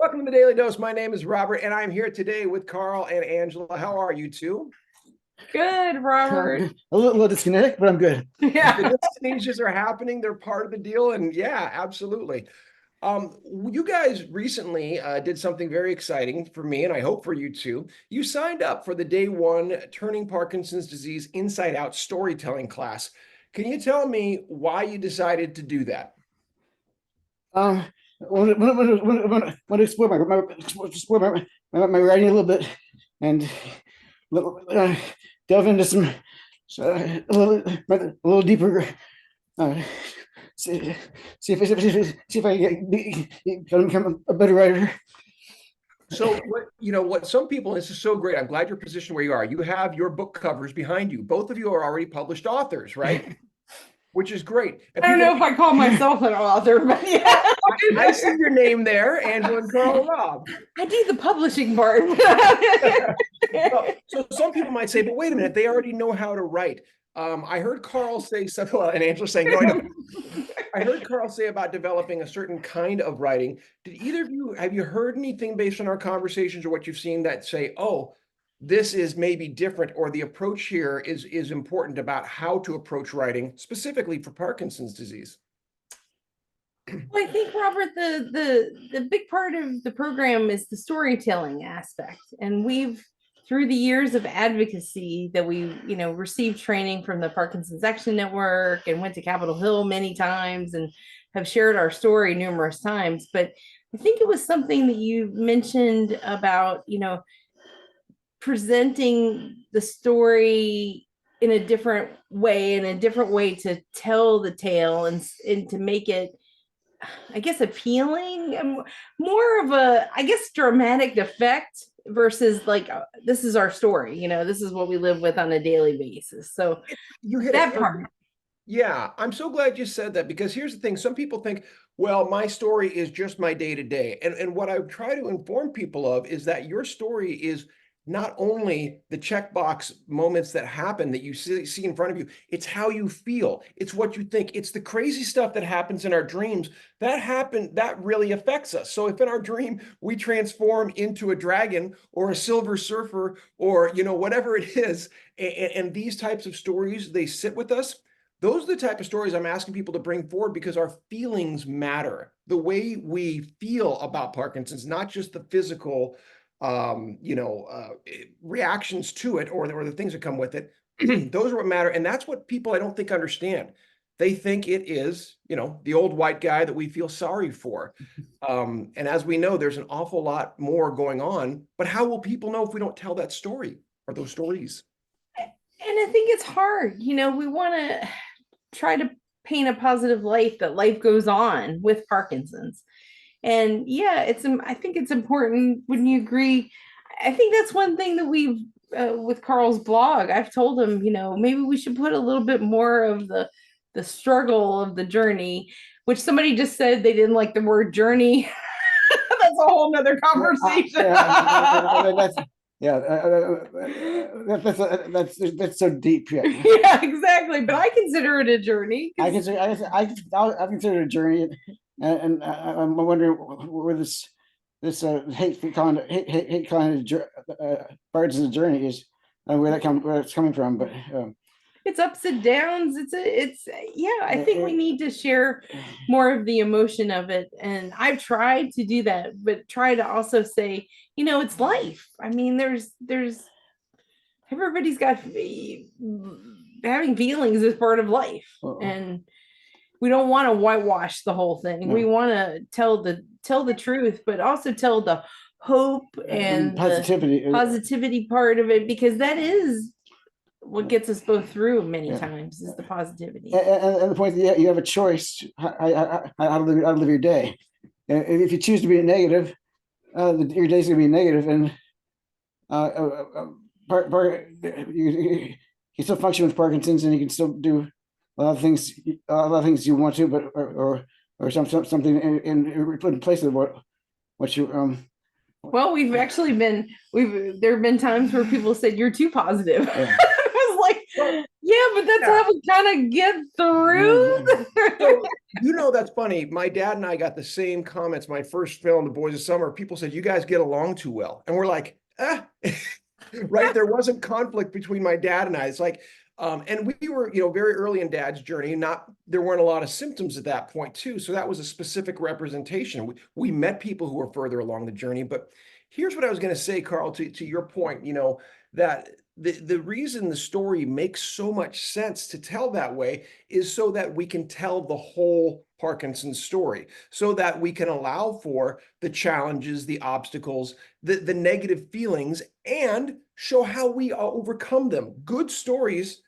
Welcome to the Daily Dose. My name is Robert, and I'm here today with Carl and Angela. How are you two? Good, Robert. A little disconnected, but I'm good. Yeah. The destinations are happening. They're part of the deal. And yeah, absolutely. You guys recently did something very exciting for me, and I hope for you too. You signed up for the day one Turning Parkinson's Disease Inside Out storytelling class. Can you tell me why you decided to do that? Want to explore my writing a little bit and delve into some a little deeper. Uh, see if I become a better writer. So what some people, this is so great. I'm glad you're positioned where you are. You have your book covers behind you. Both of you are already published authors, right? Which is great. And I don't know if I call myself an author, but yeah. I see your name there, Angela and Carl Robb. I do the publishing part. So some people might say, but wait a minute, they already know how to write. I heard Carl say something, and Angela saying, no, I don't. I heard Carl say about developing a certain kind of writing. Did either of you, have you heard anything based on our conversations or what you've seen that say, oh, this is maybe different, or the approach here is important about how to approach writing specifically for Parkinson's disease? Well, I think, Robert, the big part of the program is the storytelling aspect. And we've, through the years of advocacy that we, received training from the Parkinson's Action Network and went to Capitol Hill many times and have shared our story numerous times. But I think it was something that you mentioned about, presenting the story in a different way to tell the tale and to make it, I guess, appealing, more of a, I guess, dramatic effect versus like, this is our story, this is what we live with on a daily basis. So you hit that part. Yeah, I'm so glad you said that, because here's the thing. Some people think, well, my story is just my day to day. And what I try to inform people of is that your story is not only the checkbox moments that happen that you see in front of you, it's how you feel. It's what you think. It's the crazy stuff that happens in our dreams that really affects us. So if in our dream we transform into a dragon or a silver surfer or, whatever it is, and these types of stories, they sit with us. Those are the type of stories I'm asking people to bring forward, because our feelings matter. The way we feel about Parkinson's, not just the physical reactions to it or the things that come with it. Those are what matter. And that's what people, I don't think, understand. They think it is, the old white guy that we feel sorry for. And as we know, there's an awful lot more going on. But how will people know if we don't tell that story or those stories? And I think it's hard. We want to try to paint a positive light, that life goes on with Parkinson's. And yeah, I think it's important. Wouldn't you agree? I think that's one thing that we've, with Carl's blog, I've told him, maybe we should put a little bit more of the struggle of the journey, which somebody just said they didn't like the word journey. That's a whole nother conversation. That's so deep. Yeah. Yeah, exactly. But I consider it a journey. I consider it a journey. And I'm wondering where this hate kind of Parkinson's journey is, where it's coming from. But it's ups and downs. I think we need to share more of the emotion of it. And I've tried to do that, but try to also say, it's life. I mean, there's everybody's got, having feelings is part of life. And we don't want to whitewash the whole thing. No. We want to tell the truth, but also tell the hope and positivity part of it, because that is what gets us both through many times, is the positivity. And the point that you have a choice how to live your day. If you choose to be negative, your day's going to be negative, and you still function with Parkinson's, and you can still do a lot of things you want to, but or something in put in place of what you Well, there have been times where people said you're too positive. Yeah. I was like, Yeah, but that's Yeah. how we kind of get through. So, that's funny. My dad and I got the same comments. My first film, The Boys of Summer, people said, you guys get along too well. And we're like, right? There wasn't conflict between my dad and I. It's like, and we were, very early in dad's journey, there weren't a lot of symptoms at that point too. So that was a specific representation. We met people who were further along the journey, but here's what I was going to say, Carl, to your point, that the reason the story makes so much sense to tell that way is so that we can tell the whole Parkinson's story, so that we can allow for the challenges, the obstacles, the negative feelings, and show how we overcome them. Good stories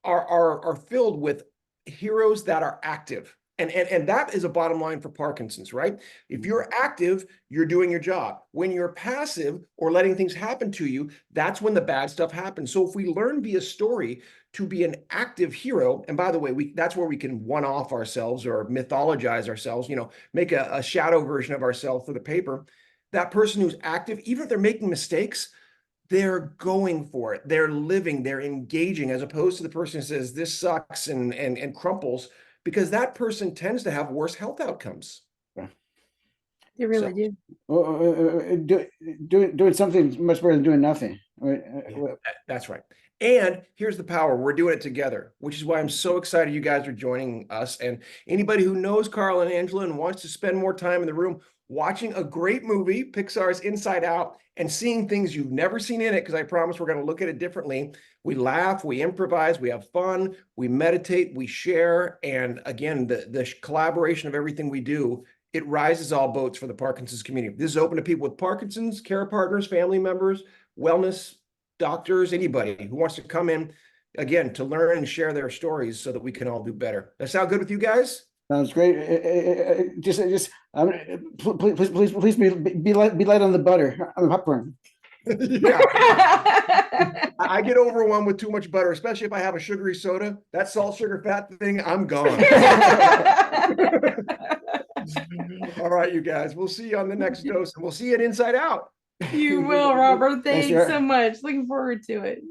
are filled with heroes that are active. And that is a bottom line for Parkinson's, right? If you're active, you're doing your job. When you're passive or letting things happen to you, that's when the bad stuff happens. So if we learn via story to be an active hero, and by the way, that's where we can one-off ourselves or mythologize ourselves, make a shadow version of ourselves for the paper. That person who's active, even if they're making mistakes, they're going for it. They're living, they're engaging, as opposed to the person who says this sucks and crumples, because that person tends to have worse health outcomes. They really do. Doing something is much better than doing nothing. That's right. And here's the power. We're doing it together, which is why I'm so excited you guys are joining us. And anybody who knows Carl and Angela and wants to spend more time in the room watching a great movie, Pixar's Inside Out, and seeing things you've never seen in it, because I promise we're going to look at it differently. We laugh, we improvise, we have fun, we meditate, we share. And again, the collaboration of everything we do, it rises all boats for the Parkinson's community. This is open to people with Parkinson's, care partners, family members, wellness, doctors, anybody who wants to come in, again, to learn and share their stories so that we can all do better. That sound good with you guys? Sounds great. Please be light on the butter, on the popcorn. Yeah. I get overwhelmed with too much butter, especially if I have a sugary soda. That salt, sugar, fat thing, I'm gone. All right, you guys. We'll see you on the next dose, and we'll see you at Inside Out. You will, Robert. Thanks, Thanks so much. Looking forward to it.